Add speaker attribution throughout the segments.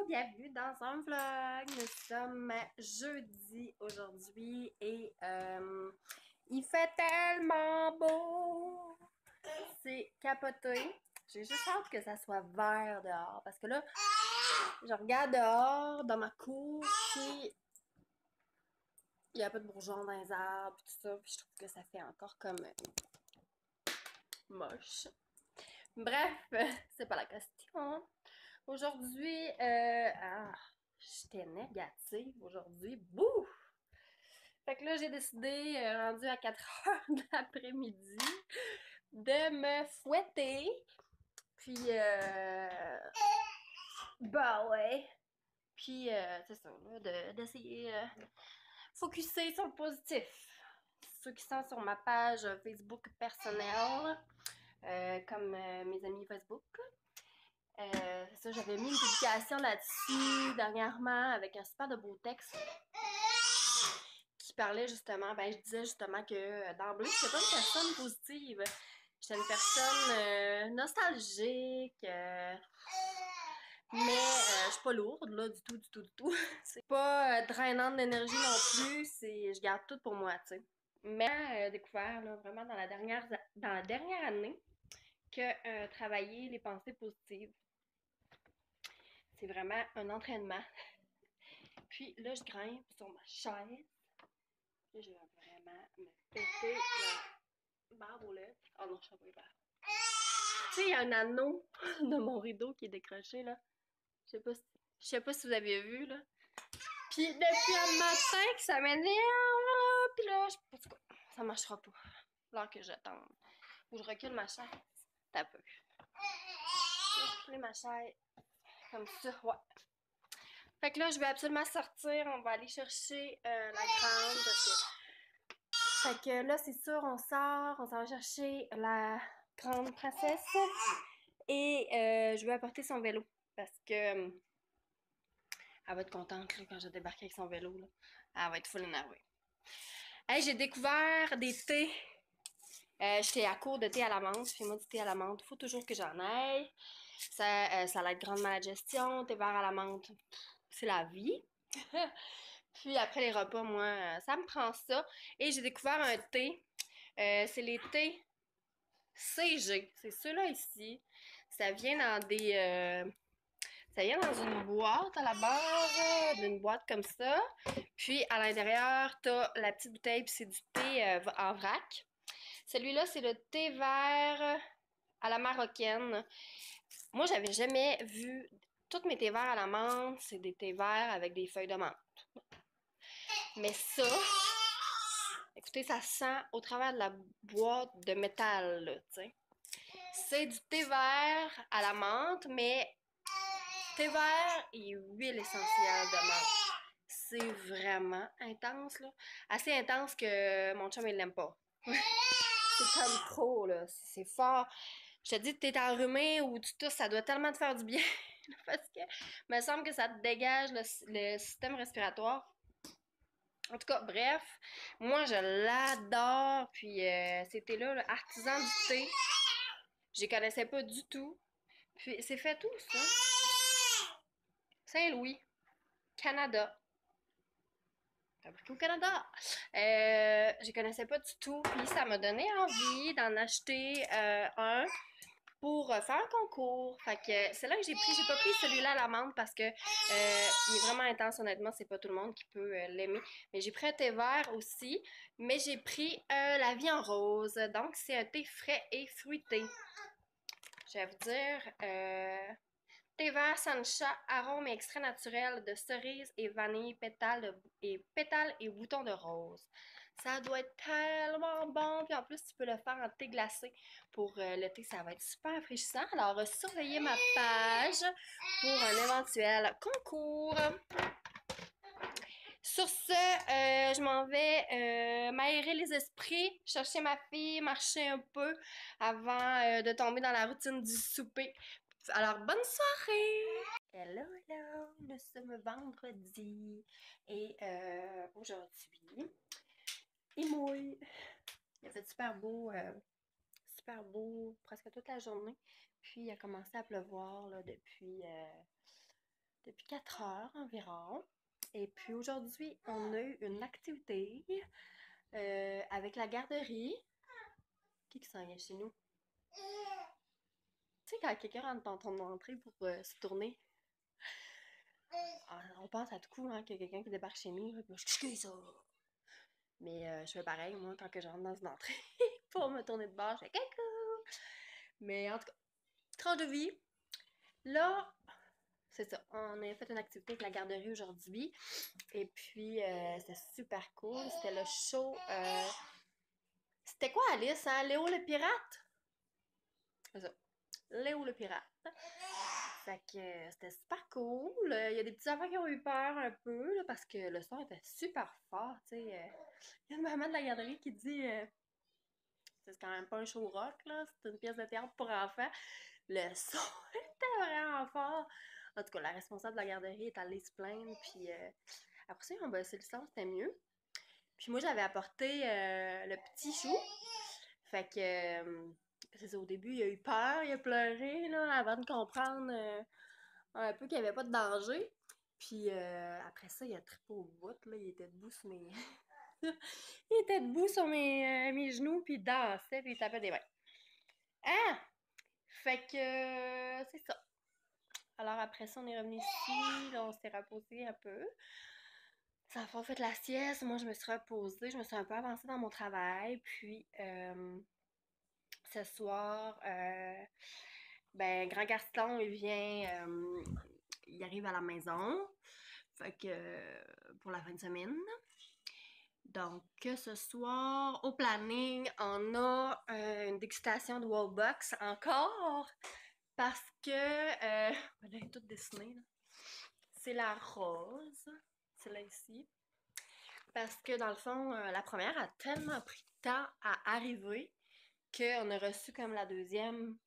Speaker 1: bienvenue dans un vlog. Nous sommes jeudi aujourd'hui et il fait tellement beau. C'est capoté. J'ai juste hâte que ça soit vert dehors parce que là, je regarde dehors dans ma cour puis il y a un peu de bourgeons dans les arbres tout ça puis je trouve que ça fait encore comme moche. Bref, c'est pas la question. Aujourd'hui, j'étais négative aujourd'hui. Bouh! Fait que là, j'ai décidé, rendu à 4 heures de l'après-midi, de me fouetter. Puis, bah ouais. Puis, c'est ça, là, d'essayer focusser sur le positif. Ceux qui sont sur ma page Facebook personnelle, comme mes amis Facebook. Ça, j'avais mis une publication là-dessus dernièrement avec un super de beau texte qui parlait justement, ben je disais justement que d'emblée, je n'étais pas une personne positive. J'étais une personne nostalgique, mais je suis pas lourde, là, du tout, du tout, du tout. C'est pas drainante d'énergie non plus, je garde tout pour moi, tu sais. Mais découvert, là, vraiment dans la dernière année, que travailler les pensées positives, c'est vraiment un entraînement. Puis là, je grimpe sur ma chaise. Puis je vais vraiment me péter la barbe aux lèvres. Oh non, je sais pas les barbe. Tu sais, il y a un anneau de mon rideau qui est décroché, là. Je sais pas si vous avez vu, là. Puis depuis un matin que ça m'énerve, là. Puis là, en tout cas, ça marchera pas. Alors que j'attends. Ou je recule ma chaise. T'as peu. Je vais reculer ma chaise. Comme ça, ouais. Fait que là, je vais absolument sortir. On va aller chercher la grande. Fait que là, c'est sûr, on sort. On s'en va chercher la grande princesse. Et je vais apporter son vélo. Parce que elle va être contente là, quand je débarque avec son vélo. Là. Elle va être full énervée. Hey, j'ai découvert des thés. J'étais à court de thé à la menthe. Puis moi, du thé à la menthe, il faut toujours que j'en aille. Ça a l'air grande maldigestion. Thé vert à la menthe, c'est la vie. Puis après les repas, moi, ça me prend ça. Et j'ai découvert un thé. C'est les thés CG. C'est ceux-là ici. Ça vient dans ça vient dans une boîte à la base, d'une boîte comme ça. Puis à l'intérieur, t'as la petite bouteille, puis c'est du thé en vrac. Celui-là, c'est le thé vert à la marocaine. Moi, j'avais jamais vu. Tous mes thés verts à la menthe, c'est des thés verts avec des feuilles de menthe. Mais ça, écoutez, ça sent au travers de la boîte de métal, là, tu sais. C'est du thé vert à la menthe, mais thé vert et huile essentielle de menthe. C'est vraiment intense, là. Assez intense que mon chum, il l'aime pas. C'est comme trop, là. C'est fort. Je te dis, t'es enrhumé ou tu tousses, ça doit tellement te faire du bien. Parce que, il me semble que ça te dégage le système respiratoire. En tout cas, bref, moi je l'adore. Puis c'était là, artisan du thé. Je les connaissais pas du tout. Puis c'est fait tout ça. Saint-Louis, Canada. Fabriqué au Canada. Je connaissais pas du tout. Puis ça m'a donné envie d'en acheter un pour faire un concours. Fait que c'est là que j'ai pris. J'ai pas pris celui-là à la menthe parce que il est vraiment intense, honnêtement. C'est pas tout le monde qui peut l'aimer. Mais j'ai pris un thé vert aussi. Mais j'ai pris la vie en rose. Donc, c'est un thé frais et fruité. Je vais vous dire, thé vert Sancha, arôme et extrait naturel de cerise et vanille, pétales et boutons de rose. Ça doit être tellement bon. Puis en plus, tu peux le faire en thé glacé pour le thé. Ça va être super rafraîchissant. Alors, surveillez ma page pour un éventuel concours. Sur ce, je m'en vais m'aérer les esprits, chercher ma fille, marcher un peu avant de tomber dans la routine du souper. Alors, bonne soirée! Hello, hello! Nous sommes vendredi et aujourd'hui, il mouille. Il a fait super beau presque toute la journée. Puis, il a commencé à pleuvoir là, depuis 4 heures environ. Et puis aujourd'hui, on a eu une activité avec la garderie. Qui s'en vient chez nous? Tu sais, quand quelqu'un rentre dans ton entrée pour se tourner, on pense à tout coup hein, qu'il y a quelqu'un qui débarque chez nous. Là, puis là, je ça. Mais je fais pareil, moi, quand que je rentre dans une entrée pour me tourner de bord, je fais coucou! Mais en tout cas, tranche de vie. Là, c'est ça. On a fait une activité avec la garderie aujourd'hui. Et puis, c'était super cool. C'était le show. C'était quoi, Alice, hein? Léo le pirate? C'est ça. Léo le pirate. Fait que c'était super cool. Il y a des petits enfants qui ont eu peur un peu là, parce que le son était super fort. Tu sais, il y a une maman de la garderie qui dit c'est quand même pas un show rock, là. C'est une pièce de théâtre pour enfants. Le son était vraiment fort. En tout cas, la responsable de la garderie est allée se plaindre. Puis après ça, ils ont baissé le son, c'était mieux. Puis moi, j'avais apporté le petit chou. Fait que, c'est ça, au début, il a eu peur, il a pleuré, là, avant de comprendre un peu qu'il n'y avait pas de danger. Puis après ça, il a trippé au bout, là, il était debout sur mes... il était debout sur mes genoux, puis il dansait, puis il tapait des mains. Ah! Fait que, c'est ça. Alors après ça, on est revenu ici, là, on s'est reposé un peu. Ça a fait la sieste, moi je me suis reposée, je me suis un peu avancée dans mon travail, puis ce soir, ben, grand garçon, il vient, il arrive à la maison, fait que, pour la fin de semaine. Donc, ce soir, au planning, on a une dégustation de Wallbox encore, parce que, ben là, elle est toute dessinée, là. C'est la rose, c'est là ici. Parce que dans le fond, la première a tellement pris de temps à arriver qu'on a reçu comme la deuxième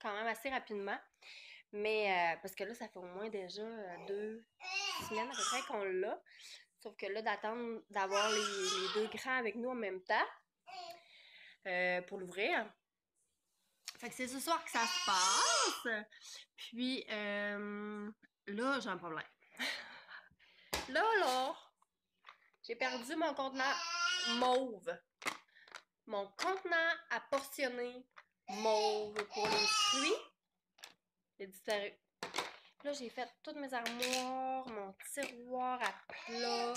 Speaker 1: quand même assez rapidement. Mais parce que là, ça fait au moins déjà 2 semaines à peu près qu'on l'a. Sauf que là, d'attendre d'avoir les deux grands avec nous en même temps pour l'ouvrir. Fait que c'est ce soir que ça se passe. Puis là, j'ai un problème. Là, j'ai perdu mon contenant mauve. Mon contenant à portionner mauve pour les fruits est disparu. Là, j'ai fait toutes mes armoires, mon tiroir à plat.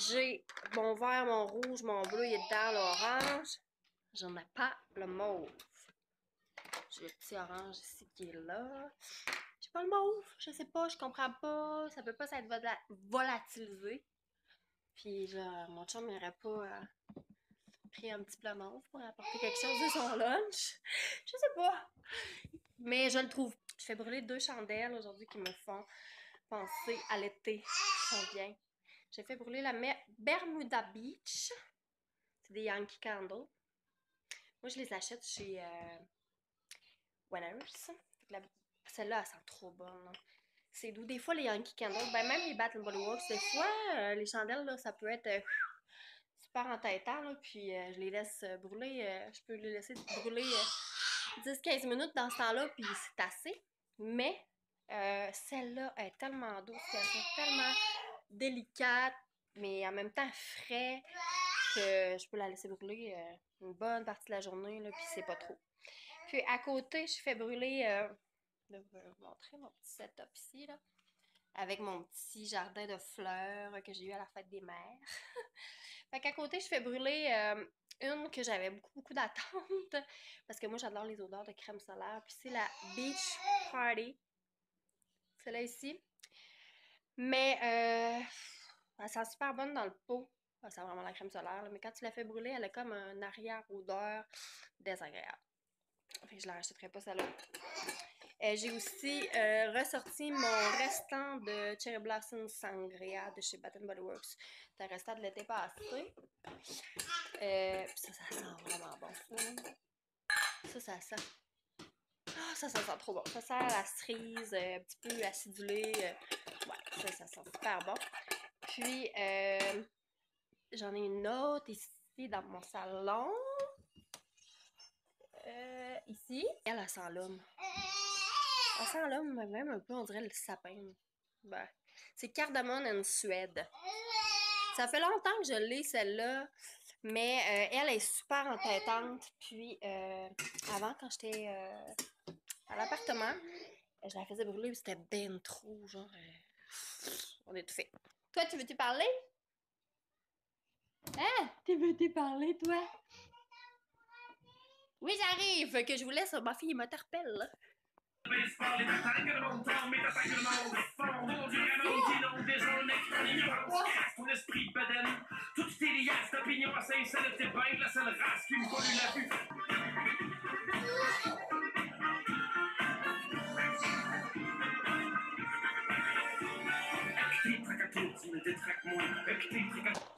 Speaker 1: J'ai mon vert, mon rouge, mon bleu, il est dedans, l'orange. J'en ai pas le mauve. J'ai le petit orange ici qui est là. J'ai pas le mauve, je sais pas, je comprends pas. Ça peut pas s'être volatilisé. Puis là, mon chum n'aurait pas pris un petit plat mauve pour apporter quelque chose de son lunch. Je sais pas. Mais je le trouve. Je fais brûler 2 chandelles aujourd'hui qui me font penser à l'été qui s'en vient. J'ai fait brûler la Bermuda Beach. C'est des Yankee Candles. Moi, je les achète chez Winners. Celle-là, elle sent trop bonne. C'est doux. Des fois, les Yankee Candles, ben même les Bath Body Works, des fois, les chandelles, là, ça peut être super entêtant. Là, puis je les laisse brûler. Je peux les laisser brûler 10-15 minutes dans ce temps-là, puis c'est assez. Mais celle-là est tellement douce, elle est tellement délicate, mais en même temps frais, que je peux la laisser brûler une bonne partie de la journée, là, puis c'est pas trop. Puis à côté, je fais brûler, je vais vous montrer mon petit setup ici, là, avec mon petit jardin de fleurs que j'ai eu à la fête des mères. Fait qu'à côté, je fais brûler une que j'avais beaucoup d'attente, parce que moi, j'adore les odeurs de crème solaire. Puis c'est la Beach Party. Celle-là ici. Mais elle sent super bonne dans le pot. Ça sent vraiment la crème solaire. Là. Mais quand tu la fais brûler, elle a comme un arrière-odeur désagréable. Fait que je la rachèterai pas celle-là. J'ai aussi ressorti mon restant de Cherry Blossom Sangria de chez Bath Body Works. C'est un restant de l'été passé. Ça sent vraiment bon. Ça sent. Ah, ça sent trop bon. Ça sent la cerise, un petit peu acidulée. Ouais, ça sent super bon. Puis, j'en ai une autre ici dans mon salon. Ici. Elle sent l'homme. Ça sent là même un peu, on dirait le sapin. Ben, c'est Cardamom and Suède. Ça fait longtemps que je l'ai, celle-là, mais elle est super entêtante. Puis, avant, quand j'étais à l'appartement, je la faisais brûler, puis c'était ben trop, genre, on est tout fait. Toi, tu veux-tu parler? Hein? Tu veux-tu parler, toi? Oui, j'arrive, que je vous laisse, ma fille m'interpelle, là.
Speaker 2: Ton esprit badane, toutes tes liasses d'opinions à Saint-Saëns de tes bains, la seule race qui me pollue la vue. Avec tes tracatours, tu me détraques moins. Avec tes tracatours.